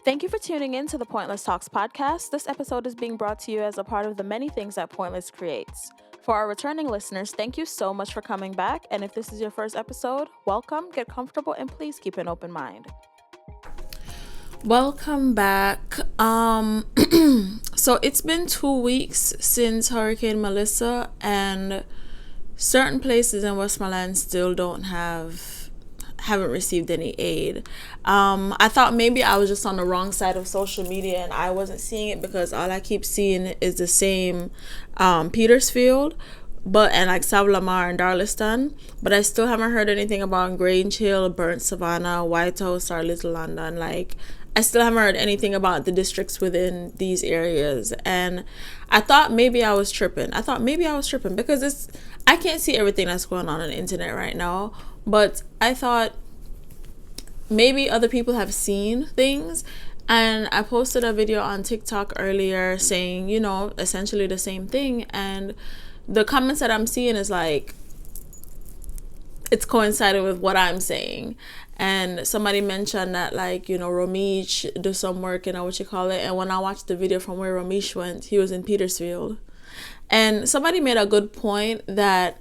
Thank you for tuning in to the Pointless Talks podcast. This episode is being brought to you as a part of the many things that Pointless creates. For our returning listeners, thank you so much for coming back. And if this is your first episode, welcome, get comfortable, and please keep an open mind. Welcome back. So it's been 2 weeks since Hurricane Melissa, and certain places in Westmoreland still haven't received any aid. I thought maybe I was just on the wrong side of social media and I wasn't seeing it because all I keep seeing is the same Petersfield, and like South Lamar and Darlaston, but I still haven't heard anything about Grange Hill, Burnt Savannah, White House, or Little London. Like, I still haven't heard anything about the districts within these areas, and I thought maybe I was tripping. Because I can't see everything that's going on the internet right now, but I thought maybe other people have seen things. And I posted a video on TikTok earlier saying, essentially the same thing. And the comments that I'm seeing is like, it's coinciding with what I'm saying. And somebody mentioned that, like, Ramesh do some work, and when I watched the video from where Ramesh went, he was in Petersfield. And somebody made a good point that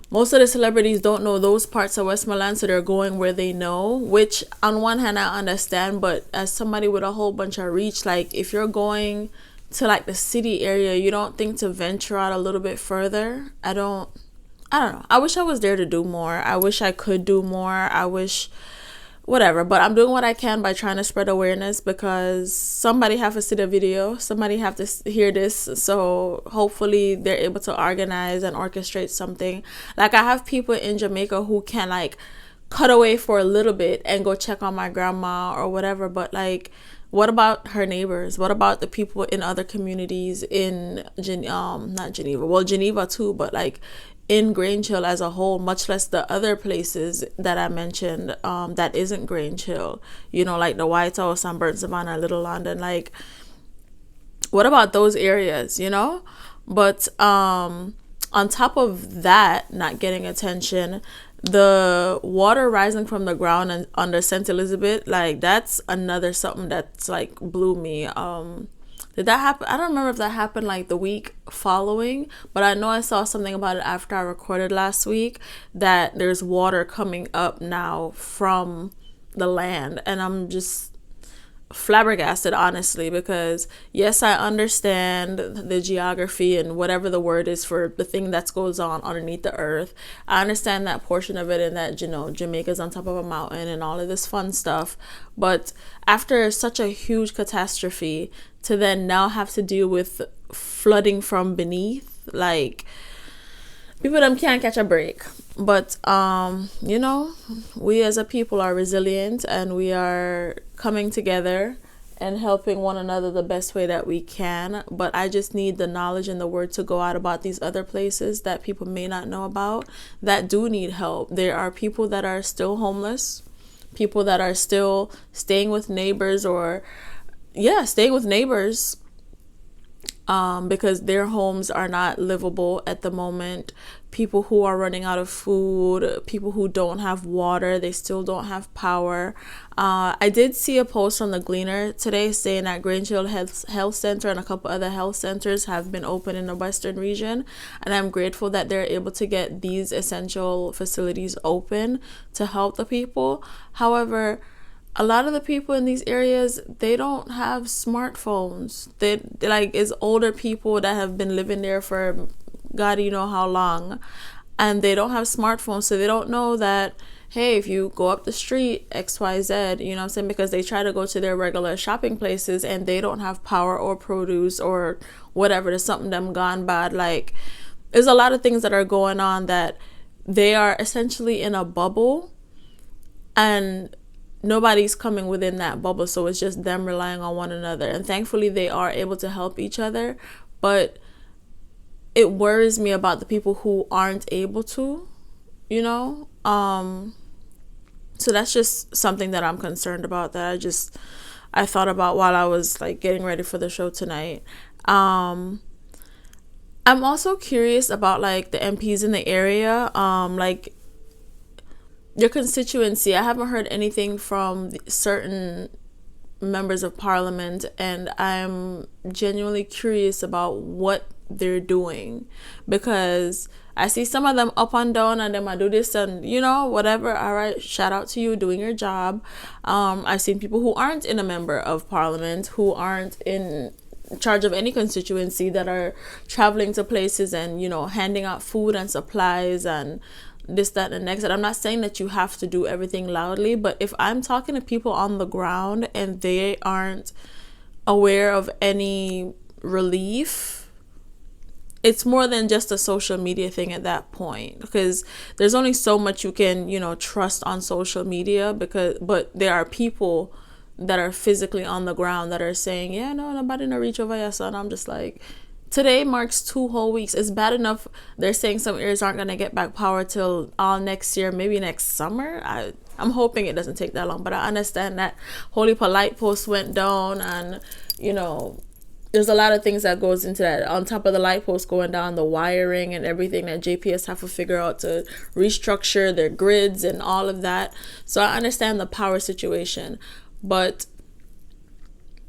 most of the celebrities don't know those parts of Westmoreland, so they're going where they know, which on one hand I understand, but as somebody with a whole bunch of reach, like, if you're going to like the city area, you don't think to venture out a little bit further? I don't know. I wish I was there to do more. I wish I could do more. Whatever, but I'm doing what I can by trying to spread awareness, because somebody have to see the video, somebody have to hear this, so hopefully they're able to organize and orchestrate something. Like, I have people in Jamaica who can like cut away for a little bit and go check on my grandma or whatever, but like, what about her neighbors? What about the people in other communities in not Geneva, well, Geneva too, but like in Grange Hill as a whole, much less the other places that I mentioned that isn't Grange Hill, like the White House and Burnt Savannah, Little London. Like, what about those areas, But on top of that not getting attention, the water rising from the ground and under St. Elizabeth, like, that's another something that's like blew me. Did that happen? I don't remember if that happened like the week following, but I know I saw something about it after I recorded last week, that there's water coming up now from the land, and I'm just flabbergasted, honestly, because yes, I understand the geography and whatever the word is for the thing that goes on underneath the earth. I understand that portion of it, and that Jamaica's on top of a mountain and all of this fun stuff, but after such a huge catastrophe, to then now have to deal with flooding from beneath, like, people them can't catch a break. But we as a people are resilient, and we are coming together and helping one another the best way that we can. But I just need the knowledge and the word to go out about these other places that people may not know about, that do need help. There are people that are still homeless, people that are still staying with neighbors, because their homes are not livable at the moment. People who are running out of food, people who don't have water, they still don't have power. I did see a post on the Gleaner today saying that Grange Hill Health Center and a couple other health centers have been open in the Western region, and I'm grateful that they're able to get these essential facilities open to help the people. However, a lot of the people in these areas, they don't have smartphones. They like, it's older people that have been living there for God, how long, and they don't have smartphones, so they don't know that, hey, if you go up the street XYZ, what I'm saying, because they try to go to their regular shopping places and they don't have power or produce or whatever, there's something them gone bad. Like, there's a lot of things that are going on that they are essentially in a bubble, and nobody's coming within that bubble, so it's just them relying on one another, and thankfully they are able to help each other. But it worries me about the people who aren't able to, so that's just something that I'm concerned about, that I thought about while I was like getting ready for the show tonight. I'm also curious about like the MPs in the area, like your constituency. I haven't heard anything from certain members of parliament, and I'm genuinely curious about what they're doing, because I see some of them up and down and them I do this and whatever. All right, shout out to you doing your job. I've seen people who aren't in a member of parliament, who aren't in charge of any constituency, that are traveling to places and handing out food and supplies and this, that, and the next. And I'm not saying that you have to do everything loudly, but if I'm talking to people on the ground and they aren't aware of any relief, it's more than just a social media thing at that point, because there's only so much you can trust on social media, but there are people that are physically on the ground that are saying, yeah, no, nobody no reach over your son. I'm just like, today marks 2 whole weeks. It's bad enough they're saying some areas aren't going to get back power till all next year, maybe next summer. I'm hoping it doesn't take that long, but I understand that Holy Polite Post went down, and there's a lot of things that goes into that. On top of the light post going down, the wiring and everything that JPS have to figure out to restructure their grids and all of that. So I understand the power situation, but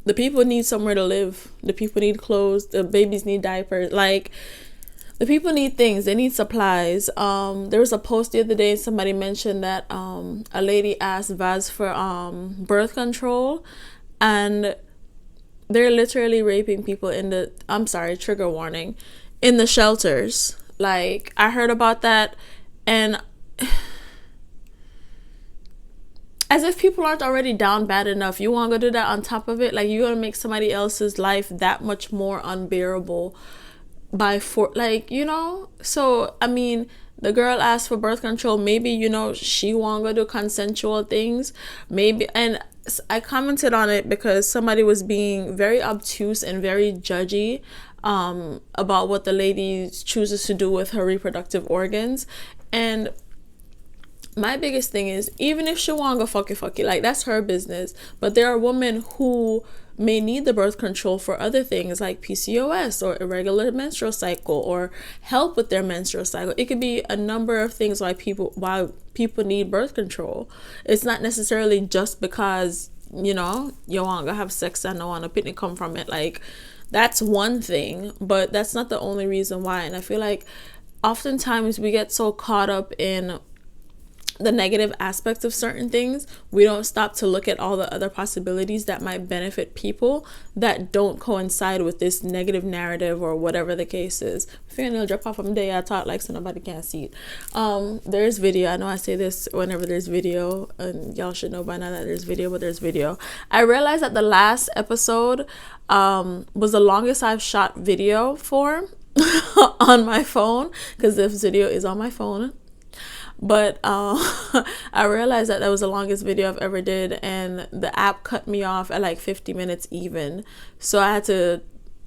the people need somewhere to live. The people need clothes. The babies need diapers. Like, the people need things. They need supplies. There was a post the other day, somebody mentioned that a lady asked Vaz for birth control, and they're literally raping people trigger warning, in the shelters. Like, I heard about that, and as if people aren't already down bad enough, you want to do that on top of it? Like, you're going to make somebody else's life that much more unbearable So, I mean, the girl asked for birth control. Maybe, she want to do consensual things. Maybe, and I commented on it because somebody was being very obtuse and very judgy about what the lady chooses to do with her reproductive organs. And my biggest thing is, even if she want to go fuck it, like, that's her business. But there are women who may need the birth control for other things, like PCOS or irregular menstrual cycle, or help with their menstrual cycle. It could be a number of things why people need birth control. It's not necessarily just because you want to have sex and don't want a picnic come from it. Like, that's one thing, but that's not the only reason why. And I feel like oftentimes we get so caught up in the negative aspects of certain things, we don't stop to look at all the other possibilities that might benefit people that don't coincide with this negative narrative, or whatever the case is. Fingernail drop off from day I talk like so nobody can see it. There's video. I know I say this whenever there's video, and y'all should know by now that there's video, but there's video. I realized that the last episode was the longest I've shot video for on my phone, because this video is on my phone. But I realized that was the longest video I've ever did, and the app cut me off at like 50 minutes even. So I had to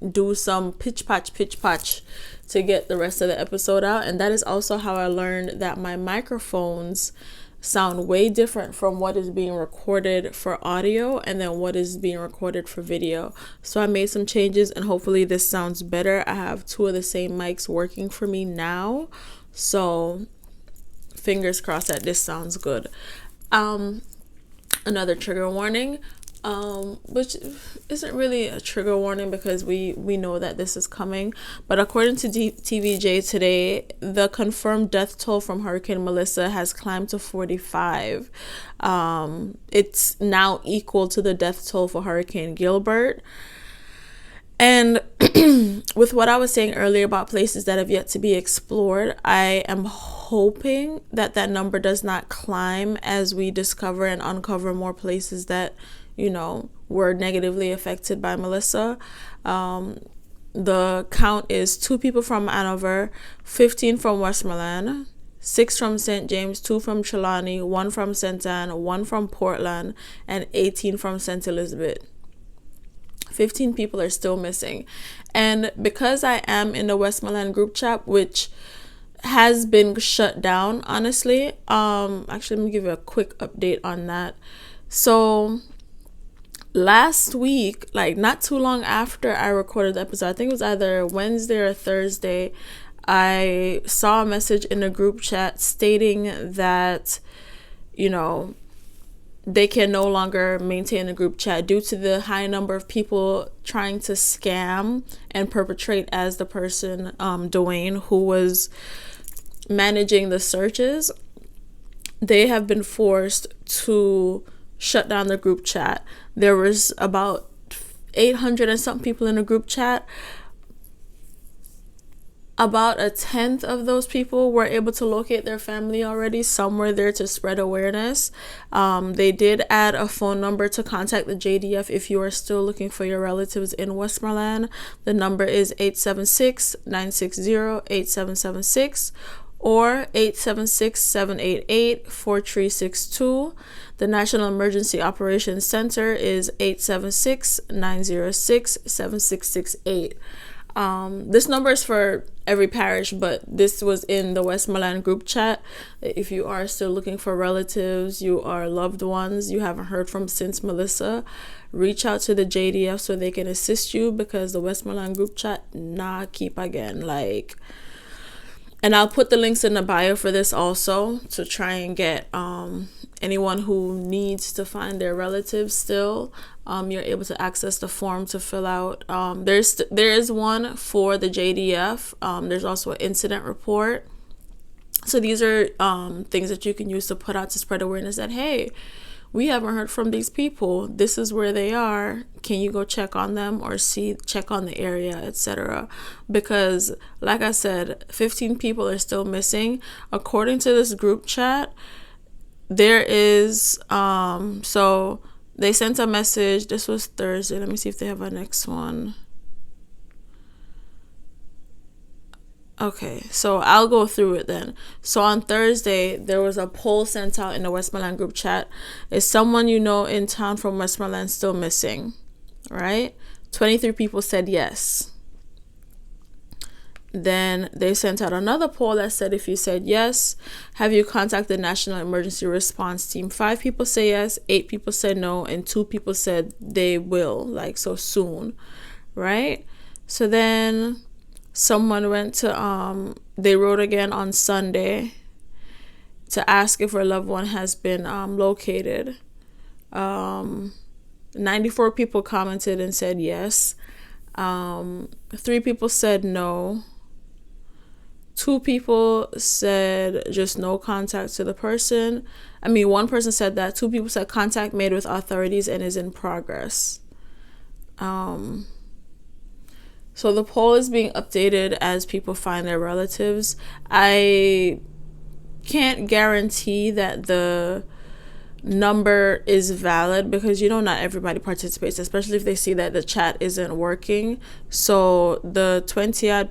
do some pitch patch to get the rest of the episode out. And that is also how I learned that my microphones sound way different from what is being recorded for audio and then what is being recorded for video. So I made some changes, and hopefully this sounds better. I have 2 of the same mics working for me now, so fingers crossed that this sounds good. Another trigger warning, which isn't really a trigger warning because we know that this is coming, but according to TVJ today, the confirmed death toll from Hurricane Melissa has climbed to 45. It's now equal to the death toll for Hurricane Gilbert. And with what I was saying earlier about places that have yet to be explored, I am hoping that that number does not climb as we discover and uncover more places that, were negatively affected by Melissa. The count is 2 people from Hanover, 15 from Westmoreland, 6 from St. James, 2 from Trelawney, 1 from St. Anne, 1 from Portland, and 18 from St. Elizabeth. 15 people are still missing. And because I am in the Westmoreland group chat, which has been shut down, honestly, actually, let me give you a quick update on that. So last week, like not too long after I recorded the episode, I think it was either Wednesday or Thursday, I saw a message in a group chat stating that, they can no longer maintain a group chat due to the high number of people trying to scam and perpetrate as the person, Dwayne, who was managing the searches. They have been forced to shut down the group chat. There was about 800 and something people in the group chat. About a tenth of those people were able to locate their family already. Some were there to spread awareness. They did add a phone number to contact the JDF if you are still looking for your relatives in Westmoreland. The number is 876-960-8776 or 876-788-4362. The National Emergency Operations Center is 876-906-7668. This number is for every parish, but this was in the Westmoreland group chat. If you are still looking for relatives, you are loved ones you haven't heard from since Melissa, reach out to the JDF so they can assist you, because the Westmoreland group chat, keep again, like. And I'll put the links in the bio for this also, to try and get anyone who needs to find their relatives still. You're able to access the form to fill out. There is one for the JDF. There's also an incident report. So these are things that you can use to put out to spread awareness that, hey, we haven't heard from these people. This is where they are. Can you go check on them or check on the area, etc.? Because, like I said, 15 people are still missing. According to this group chat, there is, so they sent a message. This was Thursday. Let me see if they have a next one. Okay, so I'll go through it then. So on Thursday, there was a poll sent out in the Westmoreland group chat. Is someone you know in town from Westmoreland still missing? Right? 23 people said yes. Then they sent out another poll that said, if you said yes, have you contacted the National Emergency Response Team? 5 people say yes, 8 people said no, and 2 people said they will, like so soon. Right? So then someone went to, they wrote again on Sunday to ask if her loved one has been located. 94 people commented and said yes. 3 people said no. 2 people said just no contact to the person. I mean, 1 person said that. 2 people said contact made with authorities and is in progress. So the poll is being updated as people find their relatives. I can't guarantee that the number is valid, because not everybody participates, especially if they see that the chat isn't working. So the 23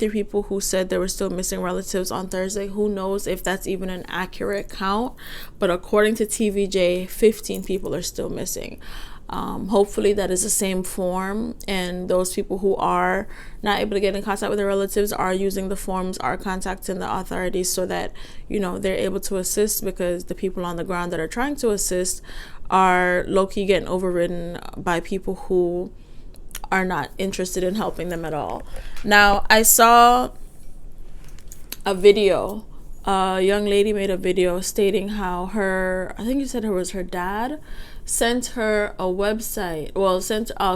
people who said there were still missing relatives on Thursday, who knows if that's even an accurate count, but according to TVJ, 15 people are still missing. Hopefully that is the same form, and those people who are not able to get in contact with their relatives are using the forms, are contacting the authorities so that they're able to assist, because the people on the ground that are trying to assist are low-key getting overridden by people who are not interested in helping them at all. Now, I saw a video. A young lady made a video stating how I think you said it was her dad, sent her a website,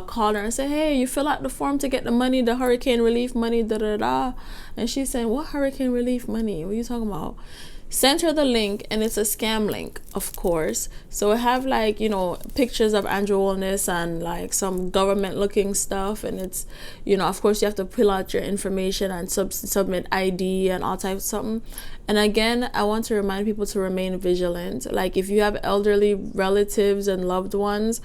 called her and said, hey, you fill out the form to get the money, the hurricane relief money, and she's saying, what hurricane relief money? What are you talking about? Sent her the link, and it's a scam link, of course. So it have pictures of Andrew Wellness and some government looking stuff, and it's of course you have to fill out your information and submit ID and all types of something. And again, I want to remind people to remain vigilant. If you have elderly relatives and loved ones,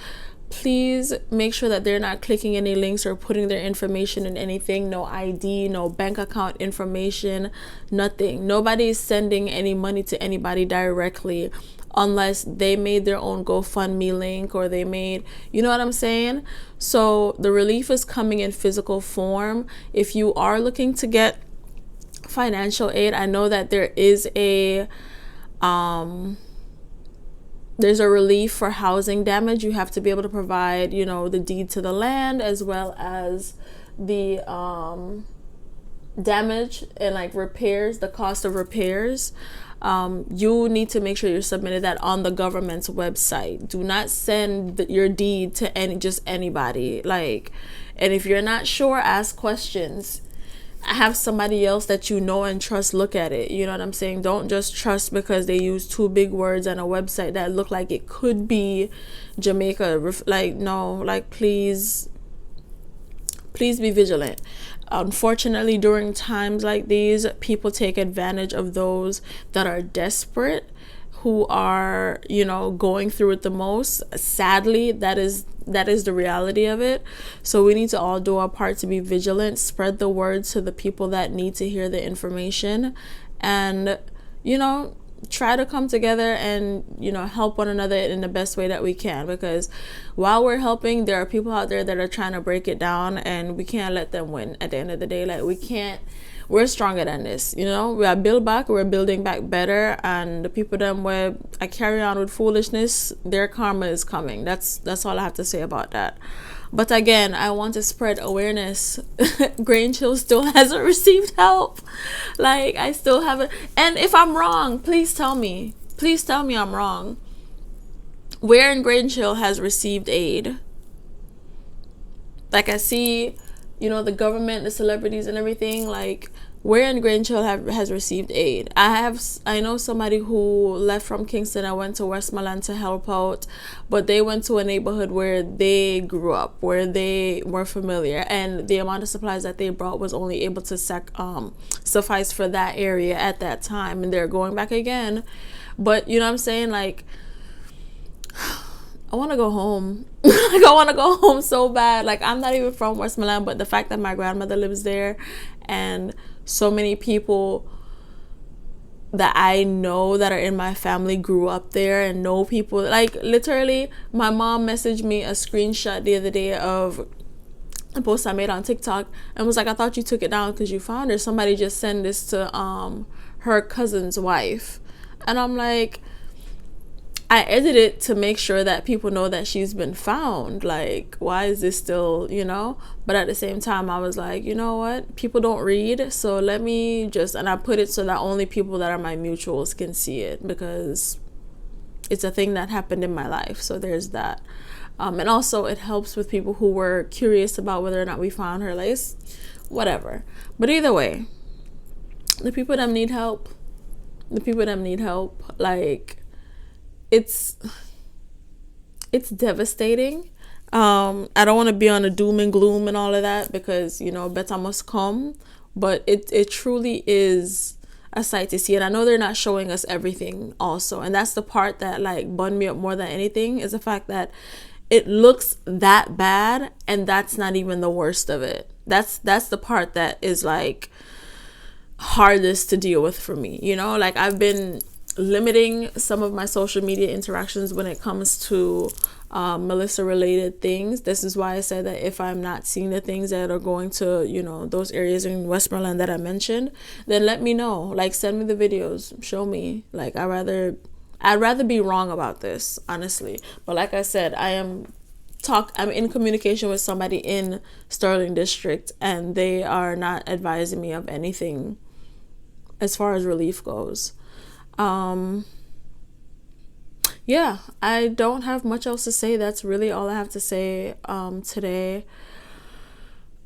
please make sure that they're not clicking any links or putting their information in anything. No ID, no bank account information, nothing. Nobody is sending any money to anybody directly unless they made their own GoFundMe link, or they made, you know what I'm saying? So the relief is coming in physical form. If you are looking to get financial aid, I know that there is there's a relief for housing damage. You have to be able to provide, the deed to the land, as well as the damage and repairs, the cost of repairs. You need to make sure you're submitted that on the government's website. Do not send your deed to just anybody. Like, and if you're not sure, ask questions. Have somebody else that you know and trust look at it. You know what I'm saying? Don't just trust because they use two big words on a website that look like it could be Jamaica. Like, no, like, please be vigilant. Unfortunately, during times like these, people take advantage of those that are desperate, who are, going through it the most. Sadly, that is the reality of it. So we need to all do our part to be vigilant, spread the word to the people that need to hear the information, and try to come together and help one another in the best way that we can, because while we're helping, there are people out there that are trying to break it down, and we can't let them win. At the end of the day, like, we're stronger than this. We are we're building back better, and the people that where I carry on with foolishness, their karma is coming. That's all I have to say about that. But again, I want to spread awareness. Grange Hill still hasn't received help. Like, I still haven't. And if I'm wrong, please tell me. Please tell me I'm wrong. Where in Grange Hill has received aid? Like, I see, the government, the celebrities and everything. Like, where in Grange Hill has received aid? I know somebody who left from Kingston and went to Westmoreland to help out, but they went to a neighborhood where they grew up, where they were familiar, and the amount of supplies that they brought was only able to suffice for that area at that time, and they're going back again. But you know what I'm saying? Like, I want to go home. Like, I want to go home so bad. Like, I'm not even from Westmoreland, but the fact that my grandmother lives there, and so many people that I know that are in my family grew up there and know people. Like, literally, my mom messaged me a screenshot the other day of a post I made on TikTok and was like, I thought you took it down because you found her. Somebody just sent this to her cousin's wife. And I'm like, I edited it to make sure that people know that she's been found. Like, why is this still, But at the same time, I was like, you know what? People don't read. So let me and I put it so that only people that are my mutuals can see it, because it's a thing that happened in my life. So there's that. And also it helps with people who were curious about whether or not we found her. Like, whatever. But either way, the people that need help, like, it's devastating. I don't want to be on a doom and gloom and all of that, because better must come, but it truly is a sight to see. And I know they're not showing us everything also, and that's the part that like burned me up more than anything, is the fact that it looks that bad, and that's not even the worst of it. That's the part that is like hardest to deal with for me. Like, I've been limiting some of my social media interactions when it comes to Melissa related things. This is why I said that if I'm not seeing the things that are going to those areas in Westmoreland that I mentioned, then let me know. Like, send me the videos, show me. Like, I'd rather be wrong about this, honestly. But like I said, I'm in communication with somebody in Sterling District, and they are not advising me of anything as far as relief goes. Yeah, I don't have much else to say. That's really all I have to say today.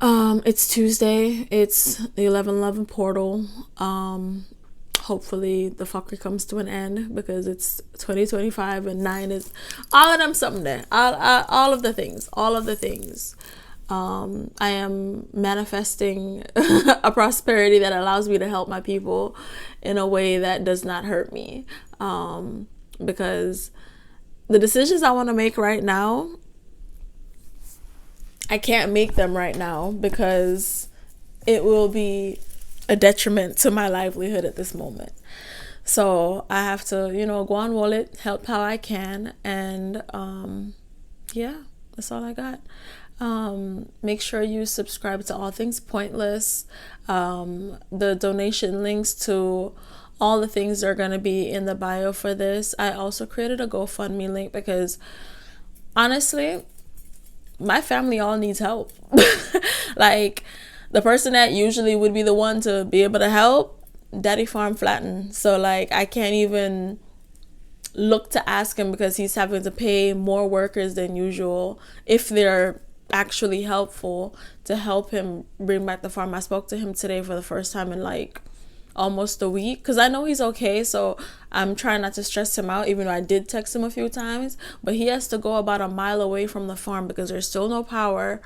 It's Tuesday. It's the 11/11 portal. Hopefully the fuckery comes to an end, because it's 2025 and 9 is all of them something there. All of the things. I am manifesting a prosperity that allows me to help my people in a way that does not hurt me. Because the decisions I want to make right now, I can't make them right now, because it will be a detriment to my livelihood at this moment. So I have to, go on wallet, help how I can. And yeah, that's all I got. Make sure you subscribe to All Things Pointless. The donation links to all the things are going to be in the bio for this. I also created a GoFundMe link, because honestly, my family all needs help. Like, the person that usually would be the one to be able to help, daddy farm flattened, so like I can't even look to ask him because he's having to pay more workers than usual if they're actually helpful to help him bring back the farm. I spoke to him today for the first time in like almost a week because I know he's okay, so I'm trying not to stress him out, even though I did text him a few times. But he has to go about a mile away from the farm because there's still no power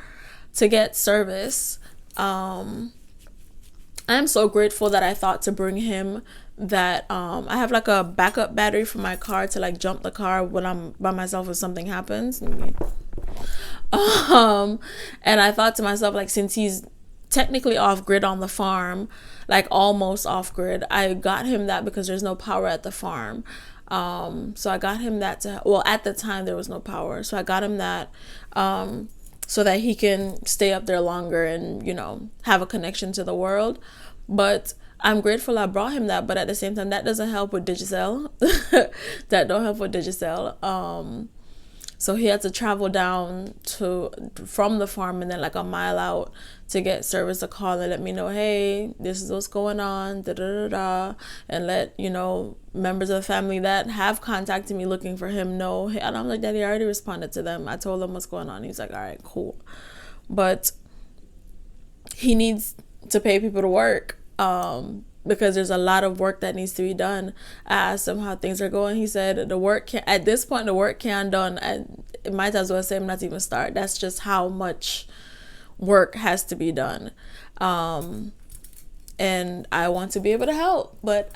to get service. I am so grateful that I thought to bring him that. I have like a backup battery for my car to like jump the car when I'm by myself if something happens. And I thought to myself, like, since he's technically off grid on the farm, like almost off grid, I got him that because there's no power at the farm. So I got him that at the time there was no power, so I got him that so that he can stay up there longer and, you know, have a connection to the world. But I'm grateful I brought him that, but at the same time, that doesn't help with Digicel. That don't help with Digicel. So he had to travel down from the farm and then like a mile out to get service to call and let me know, hey, this is what's going on, da da da da, and let, you know, members of the family that have contacted me looking for him know. Hey, and I'm like, Daddy, I already responded to them. I told them what's going on. He's like, all right, cool. But he needs to pay people to work. Because there's a lot of work that needs to be done. I asked him how things are going. He said the work can't, at this point, the work can't done. It might as well say I'm not even start. That's just how much work has to be done. And I want to be able to help, but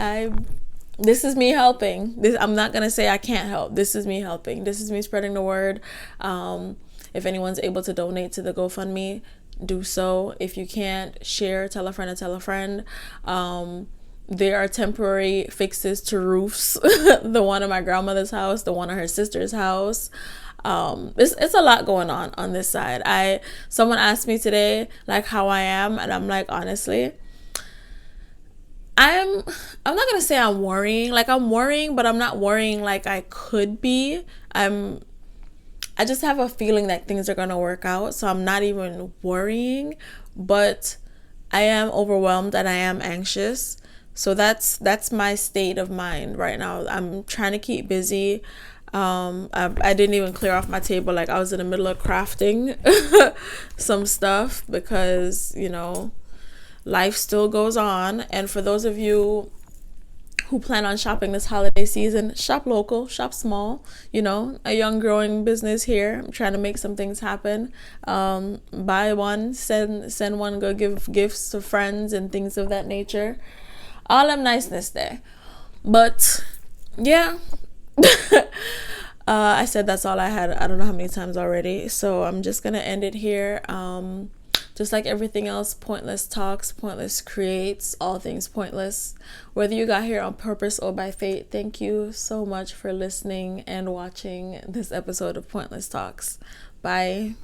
this is me helping. I'm not going to say I can't help. This is me helping. This is me spreading the word. If anyone's able to donate to the GoFundMe, do so. If you can't, share, tell a friend and tell a friend. There are temporary fixes to roofs. The one at my grandmother's house, the one at her sister's house. It's a lot going on this side. Someone asked me today like how I am, and I'm like, honestly, I'm not gonna say I'm worrying. Like, I'm worrying, but I'm not worrying like I could be. I just have a feeling that things are going to work out. So I'm not even worrying, but I am overwhelmed and I am anxious. So that's my state of mind right now. I'm trying to keep busy. I didn't even clear off my table. Like, I was in the middle of crafting some stuff because, you know, life still goes on. And for those of you who plan on shopping this holiday season, shop local, shop small. You know, a young growing business here. I'm trying to make some things happen. Buy one, send one, go give gifts to friends and things of that nature. All them niceness there. But yeah, I said that's all I had. I don't know how many times already. So I'm just gonna end it here. Just like everything else, pointless talks, pointless creates, all things pointless. Whether you got here on purpose or by fate, thank you so much for listening and watching this episode of Pointless Talks. Bye.